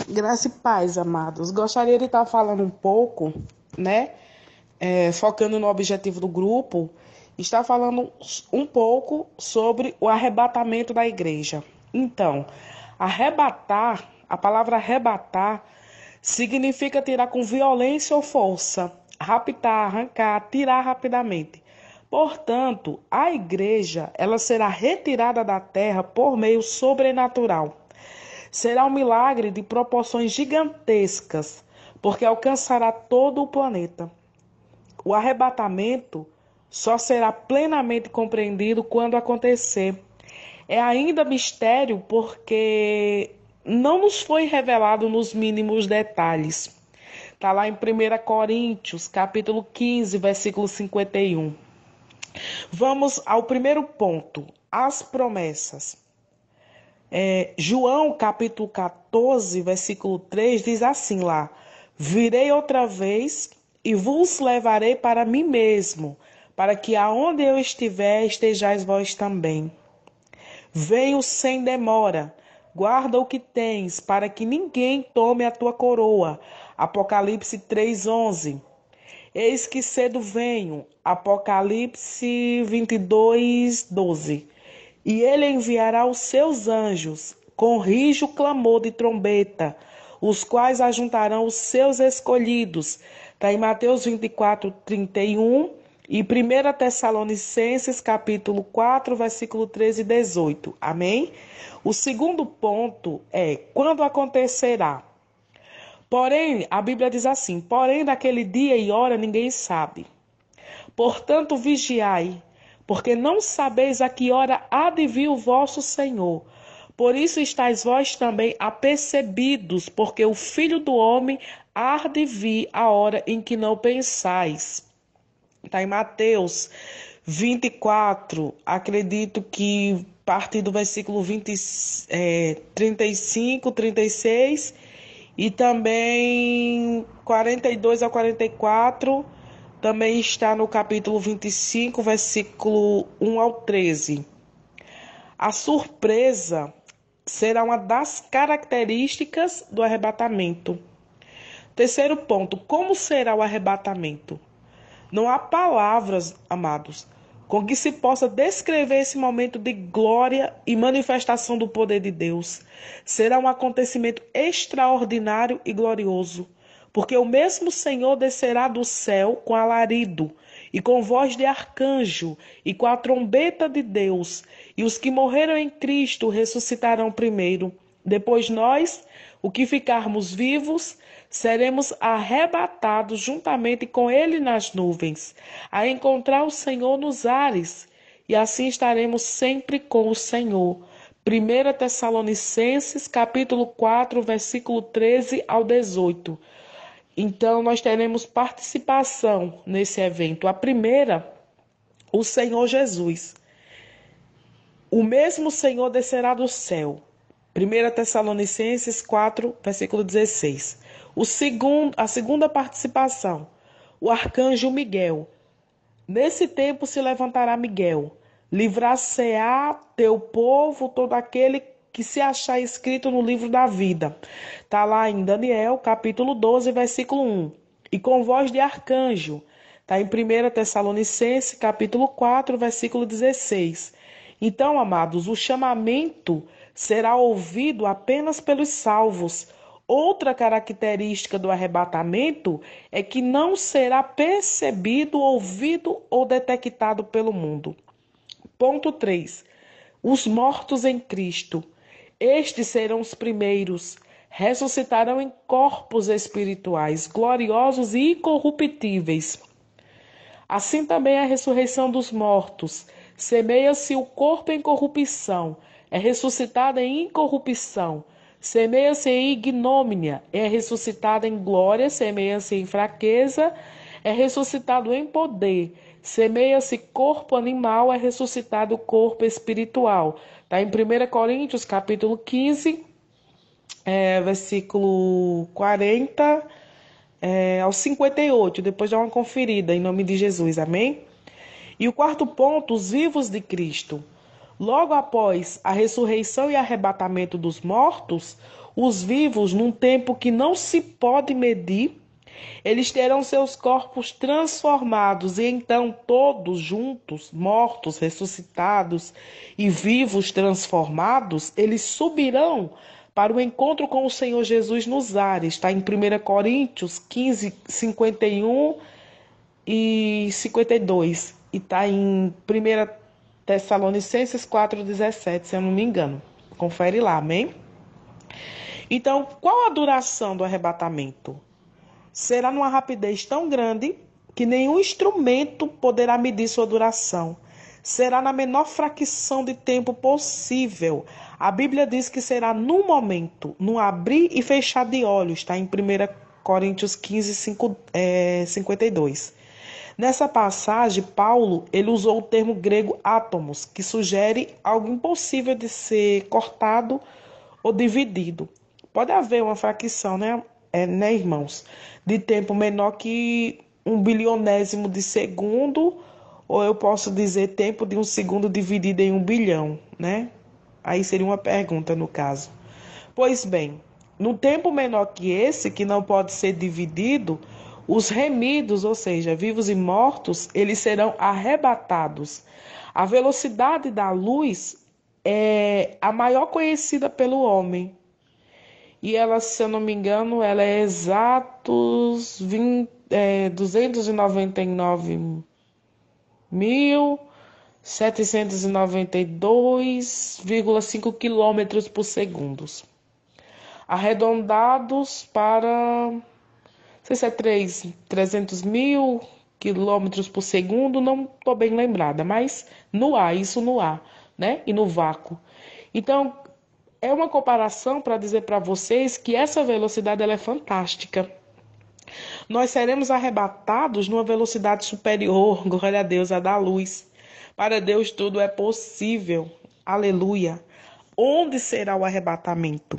Graça e paz, amados. Gostaria de estar falando um pouco, né? Focando no objetivo do grupo, está falando um pouco sobre o arrebatamento da igreja. Então, arrebatar, a palavra arrebatar, significa tirar com violência ou força, raptar, arrancar, tirar rapidamente. Portanto, a igreja, ela será retirada da terra por meio sobrenatural. Será um milagre de proporções gigantescas, porque alcançará todo o planeta. O arrebatamento só será plenamente compreendido quando acontecer. É ainda mistério porque não nos foi revelado nos mínimos detalhes. Está lá em 1 Coríntios, capítulo 15, versículo 51. Vamos ao primeiro ponto, as promessas. João, capítulo 14, versículo 3, diz assim lá: Virei outra vez e vos levarei para mim mesmo, para que aonde eu estiver, estejais vós também. Venho sem demora, guarda o que tens, para que ninguém tome a tua coroa. Apocalipse 3:11. Eis que cedo venho. Apocalipse 22:12. E ele enviará os seus anjos, com rijo clamor de trombeta, os quais ajuntarão os seus escolhidos. Está em Mateus 24:31 e 1 Tessalonicenses, capítulo 4, versículo 13 e 18. Amém? O segundo ponto é, quando acontecerá? Porém, a Bíblia diz assim, porém, naquele dia e hora ninguém sabe. Portanto, vigiai, porque não sabeis a que hora há de vir o vosso Senhor. Por isso estáis vós também apercebidos, porque o Filho do Homem há de vir a hora em que não pensais. Está em Mateus 24, acredito que a partir do versículo 35, 36 e também 42 a 44, também está no capítulo 25, versículo 1 ao 13. A surpresa será uma das características do arrebatamento. Terceiro ponto, como será o arrebatamento? Não há palavras, amados, com que se possa descrever esse momento de glória e manifestação do poder de Deus. Será um acontecimento extraordinário e glorioso, porque o mesmo Senhor descerá do céu com alarido, e com voz de arcanjo, e com a trombeta de Deus, e os que morreram em Cristo ressuscitarão primeiro. Depois nós, o que ficarmos vivos, seremos arrebatados juntamente com ele nas nuvens, a encontrar o Senhor nos ares, e assim estaremos sempre com o Senhor. 1 Tessalonicenses, capítulo 4, versículo 13 ao 18. Então, nós teremos participação nesse evento. A primeira, o Senhor Jesus. O mesmo Senhor descerá do céu. 1 Tessalonicenses 4, versículo 16. A segunda participação, o arcanjo Miguel. Nesse tempo se levantará Miguel, livrar-se-á teu povo todo aquele que se achar escrito no livro da vida. Está lá em Daniel, capítulo 12, versículo 1. E com voz de arcanjo. Está em 1 Tessalonicenses, capítulo 4, versículo 16. Então, amados, o chamamento será ouvido apenas pelos salvos. Outra característica do arrebatamento é que não será percebido, ouvido ou detectado pelo mundo. Ponto 3. Os mortos em Cristo. Estes serão os primeiros, ressuscitarão em corpos espirituais, gloriosos e incorruptíveis. Assim também a ressurreição dos mortos. Semeia-se o corpo em corrupção, é ressuscitado em incorrupção. Semeia-se em ignomínia, é ressuscitado em glória. Semeia-se em fraqueza, é ressuscitado em poder. Semeia-se corpo animal, é ressuscitado corpo espiritual. Está em 1 Coríntios, capítulo 15, versículo 40 ao 58. Depois dá uma conferida, em nome de Jesus, amém? E o quarto ponto, os vivos de Cristo. Logo após a ressurreição e arrebatamento dos mortos, os vivos, num tempo que não se pode medir, eles terão seus corpos transformados, e então todos juntos, mortos, ressuscitados e vivos transformados, eles subirão para o encontro com o Senhor Jesus nos ares. Está em 1 Coríntios 15, 51 e 52. E está em 1 Tessalonicenses 4,17, se eu não me engano. Confere lá, amém? Então, qual a duração do arrebatamento? Será numa rapidez tão grande que nenhum instrumento poderá medir sua duração. Será na menor fração de tempo possível. A Bíblia diz que será num momento, num abrir e fechar de olhos, está em 1 Coríntios 15, 52. Nessa passagem, Paulo ele usou o termo grego átomos, que sugere algo impossível de ser cortado ou dividido. Pode haver uma fração, né, irmãos, de tempo menor que 1 bilionésimo de segundo, ou eu posso dizer tempo de um segundo dividido em 1 bilhão, né? Aí seria uma pergunta no caso. Pois bem, num tempo menor que esse, que não pode ser dividido, os remidos, ou seja, vivos e mortos, eles serão arrebatados. A velocidade da luz é a maior conhecida pelo homem. E ela, se eu não me engano, ela é exatos 299.792,5 quilômetros por segundo. Arredondados para, não sei se é 300 mil quilômetros por segundo, não estou bem lembrada, mas no ar, isso no ar, né? E no vácuo. Então, é uma comparação para dizer para vocês que essa velocidade ela é fantástica. Nós seremos arrebatados numa velocidade superior, glória a Deus, a da luz. Para Deus tudo é possível. Aleluia. Onde será o arrebatamento?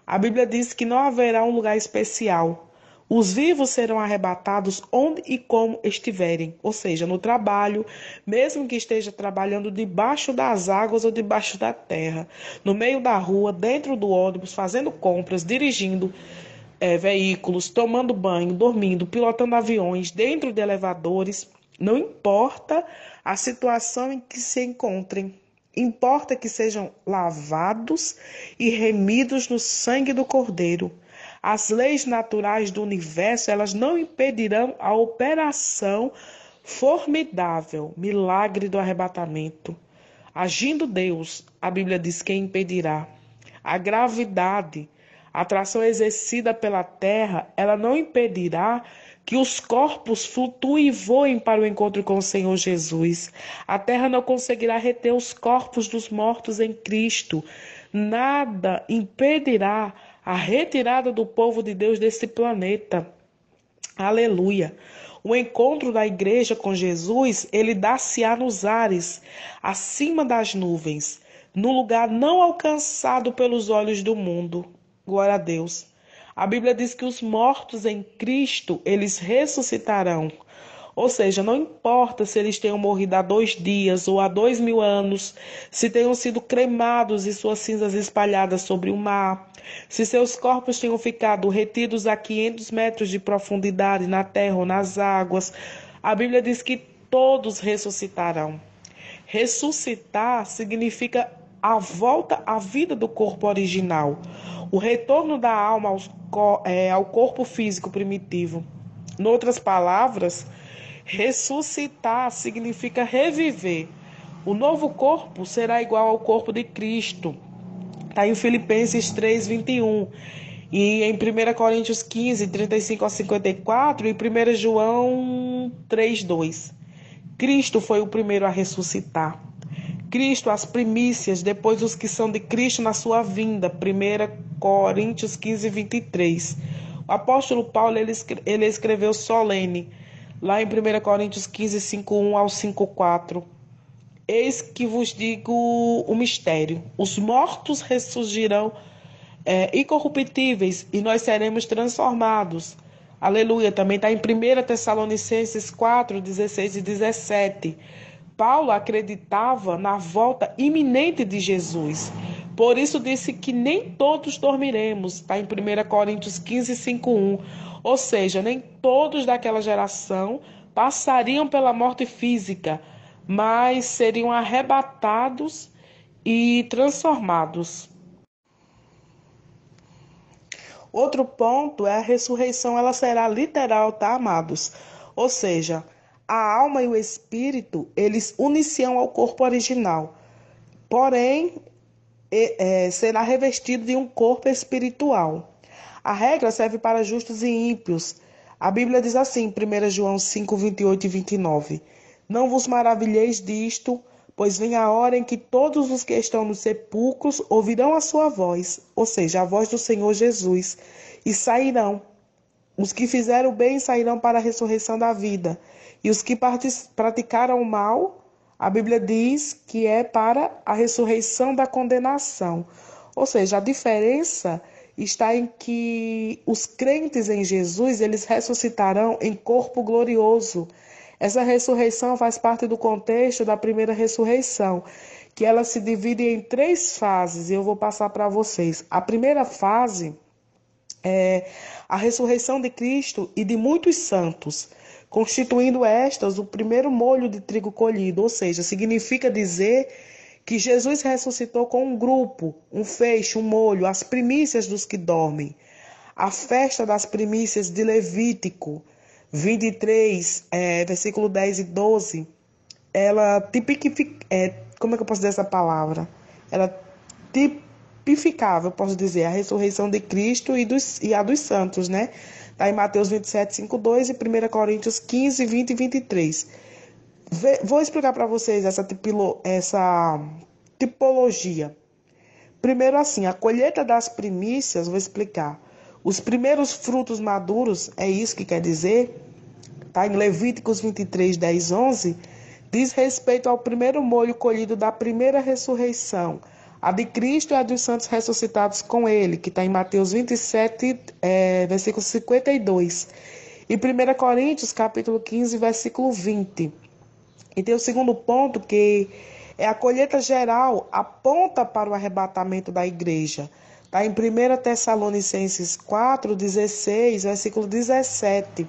A Bíblia diz que não haverá um lugar especial. Os vivos serão arrebatados onde e como estiverem, ou seja, no trabalho, mesmo que esteja trabalhando debaixo das águas ou debaixo da terra, no meio da rua, dentro do ônibus, fazendo compras, dirigindo veículos, tomando banho, dormindo, pilotando aviões, dentro de elevadores, não importa a situação em que se encontrem. Importa que sejam lavados e remidos no sangue do Cordeiro. As leis naturais do universo, elas não impedirão a operação formidável, milagre do arrebatamento. Agindo Deus, a Bíblia diz quem impedirá. A gravidade, a atração exercida pela terra, ela não impedirá que os corpos flutuem e voem para o encontro com o Senhor Jesus. A terra não conseguirá reter os corpos dos mortos em Cristo. Nada impedirá a retirada do povo de Deus desse planeta. Aleluia. O encontro da igreja com Jesus, ele dá-se-á nos ares, acima das nuvens, no lugar não alcançado pelos olhos do mundo. Glória a Deus. A Bíblia diz que os mortos em Cristo, eles ressuscitarão. Ou seja, não importa se eles tenham morrido há 2 dias ou há 2000 anos, se tenham sido cremados e suas cinzas espalhadas sobre o mar, se seus corpos tenham ficado retidos a 500 metros de profundidade na terra ou nas águas, a Bíblia diz que todos ressuscitarão. Ressuscitar significa a volta à vida do corpo original, o retorno da alma ao corpo físico primitivo. Em outras palavras, ressuscitar significa reviver. O novo corpo será igual ao corpo de Cristo. Está em Filipenses 3:21. E em 1 Coríntios 15, 35 a 54 e 1 João 3:2. Cristo foi o primeiro a ressuscitar. Cristo, as primícias, depois os que são de Cristo na sua vinda. 1 Coríntios 15, 23. O apóstolo Paulo ele escreveu solene, lá em 1 Coríntios 15, 5:1 ao 5:4. Eis que vos digo o mistério. Os mortos ressurgirão incorruptíveis e nós seremos transformados. Aleluia. Também está em 1 Tessalonicenses 4, 16 e 17. Paulo acreditava na volta iminente de Jesus. Por isso disse que nem todos dormiremos, está em 1 Coríntios 15, 5:1. Ou seja, nem todos daquela geração passariam pela morte física, mas seriam arrebatados e transformados. Outro ponto é a ressurreição, ela será literal, tá, amados? Ou seja, a alma e o espírito, eles uniciam ao corpo original. Porém, será revestido de um corpo espiritual. A regra serve para justos e ímpios. A Bíblia diz assim, em 1 João 5, 28 e 29. Não vos maravilheis disto, pois vem a hora em que todos os que estão nos sepulcros ouvirão a sua voz, ou seja, a voz do Senhor Jesus, e sairão. Os que fizeram o bem sairão para a ressurreição da vida, e os que praticaram o mal, a Bíblia diz que é para a ressurreição da condenação. Ou seja, a diferença está em que os crentes em Jesus, eles ressuscitarão em corpo glorioso. Essa ressurreição faz parte do contexto da primeira ressurreição, que ela se divide em 3 fases, e eu vou passar para vocês. A primeira fase é a ressurreição de Cristo e de muitos santos, constituindo estas o primeiro molho de trigo colhido, ou seja, significa dizer que Jesus ressuscitou com um grupo, um feixe, um molho, as primícias dos que dormem. A festa das primícias de Levítico 23, versículo 10 e 12, ela tipifica, como é que eu posso dizer essa palavra? Ela tipificava, eu posso dizer, a ressurreição de Cristo e a dos santos, né? Está em Mateus 27, 5, 2 e 1 Coríntios 15, 20 e 23. Vou explicar para vocês essa tipologia. Primeiro assim, a colheita das primícias, vou explicar. Os primeiros frutos maduros, é isso que quer dizer, tá? Em Levíticos 23, 10, 11, diz respeito ao primeiro molho colhido da primeira ressurreição, a de Cristo e a dos santos ressuscitados com ele, que está em Mateus 27, versículo 52. E 1 Coríntios, capítulo 15, versículo 20. E tem o segundo ponto, que é a colheita geral, aponta para o arrebatamento da igreja. Está em 1 Tessalonicenses 4, 16, versículo 17.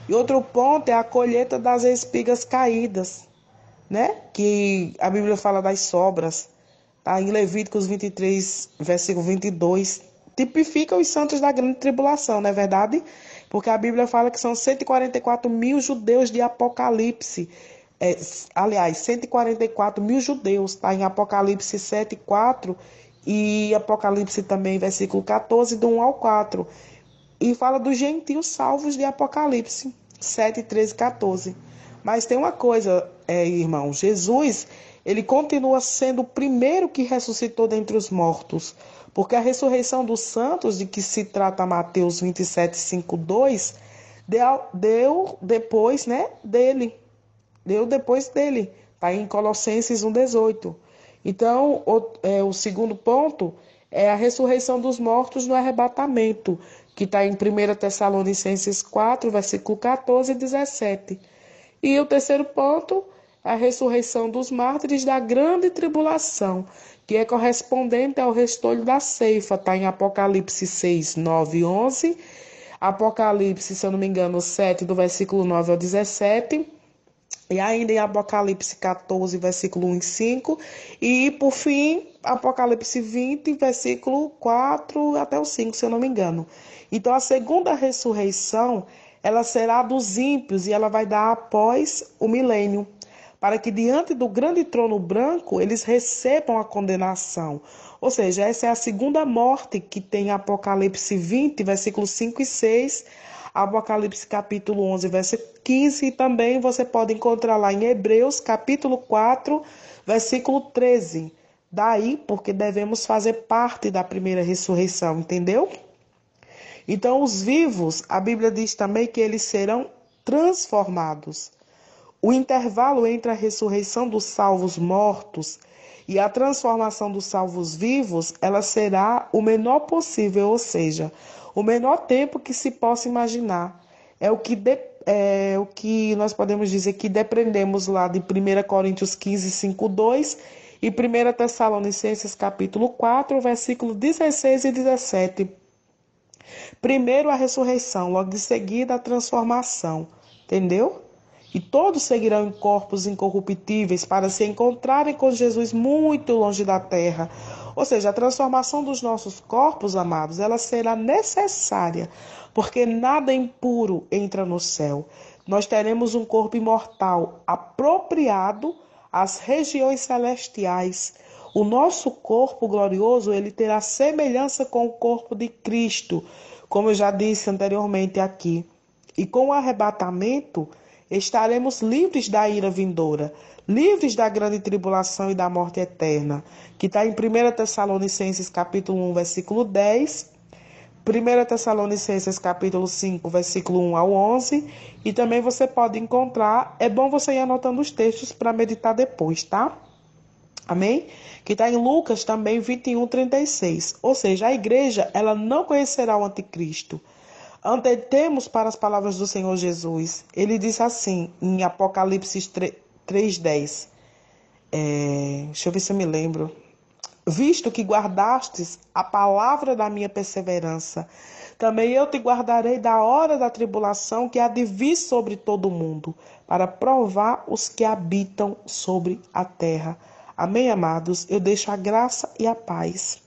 E outro ponto é a colheita das espigas caídas, né? Que a Bíblia fala das sobras. Tá? Em Levíticos 23, versículo 22. Tipifica os santos da grande tribulação, não é verdade? Porque a Bíblia fala que são 144 mil judeus de Apocalipse. Aliás, 144 mil judeus, tá? Em Apocalipse 7, 4 e Apocalipse também, versículo 14, do 1 ao 4. E fala dos gentios salvos de Apocalipse 7, 13 e 14. Mas tem uma coisa, irmão, Jesus, ele continua sendo o primeiro que ressuscitou dentre os mortos, porque a ressurreição dos santos, de que se trata Mateus 27, 5, 2, deu depois, né, dele. Deu depois dele, está em Colossenses 1,18. Então, o segundo ponto é a ressurreição dos mortos no arrebatamento, que está em 1 Tessalonicenses 4, versículo 14 e 17. E o terceiro ponto é a ressurreição dos mártires da grande tribulação, que é correspondente ao restolho da ceifa, está em Apocalipse 6, 9 e 11, Apocalipse, se eu não me engano, 7, do versículo 9 ao 17, e ainda em Apocalipse 14, versículo 1 e 5. E, por fim, Apocalipse 20, versículo 4 até o 5, se eu não me engano. Então, a segunda ressurreição, ela será dos ímpios e ela vai dar após o milênio, para que diante do grande trono branco eles recebam a condenação. Ou seja, essa é a segunda morte que tem em Apocalipse 20, versículos 5 e 6, Apocalipse capítulo 11, versículo 15, e também você pode encontrar lá em Hebreus capítulo 4, versículo 13. Daí, porque devemos fazer parte da primeira ressurreição, entendeu? Então, os vivos, a Bíblia diz também que eles serão transformados. O intervalo entre a ressurreição dos salvos mortos e a transformação dos salvos vivos, ela será o menor possível, ou seja, o menor tempo que se possa imaginar. É o que nós podemos dizer que depreendemos lá de 1 Coríntios 15, 5, 2 e 1 Tessalonicenses capítulo 4, versículo 16 e 17. Primeiro a ressurreição, logo de seguida a transformação, entendeu? E todos seguirão em corpos incorruptíveis para se encontrarem com Jesus muito longe da terra. Ou seja, a transformação dos nossos corpos, amados, ela será necessária, porque nada impuro entra no céu. Nós teremos um corpo imortal apropriado às regiões celestiais. O nosso corpo glorioso, ele terá semelhança com o corpo de Cristo, como eu já disse anteriormente aqui. E com o arrebatamento, estaremos livres da ira vindoura, livres da grande tribulação e da morte eterna, que está em 1 Tessalonicenses capítulo 1, versículo 10, 1 Tessalonicenses capítulo 5, versículo 1 ao 11, e também você pode encontrar, é bom você ir anotando os textos para meditar depois, tá? Amém? Que está em Lucas também 21, 36. Ou seja, a igreja, ela não conhecerá o anticristo. Atentemos para as palavras do Senhor Jesus. Ele diz assim, em Apocalipse 3:10. Deixa eu ver se eu me lembro. Visto que guardastes a palavra da minha perseverança, também eu te guardarei da hora da tribulação que há de vir sobre todo o mundo, para provar os que habitam sobre a terra. Amém, amados? Eu deixo a graça e a paz.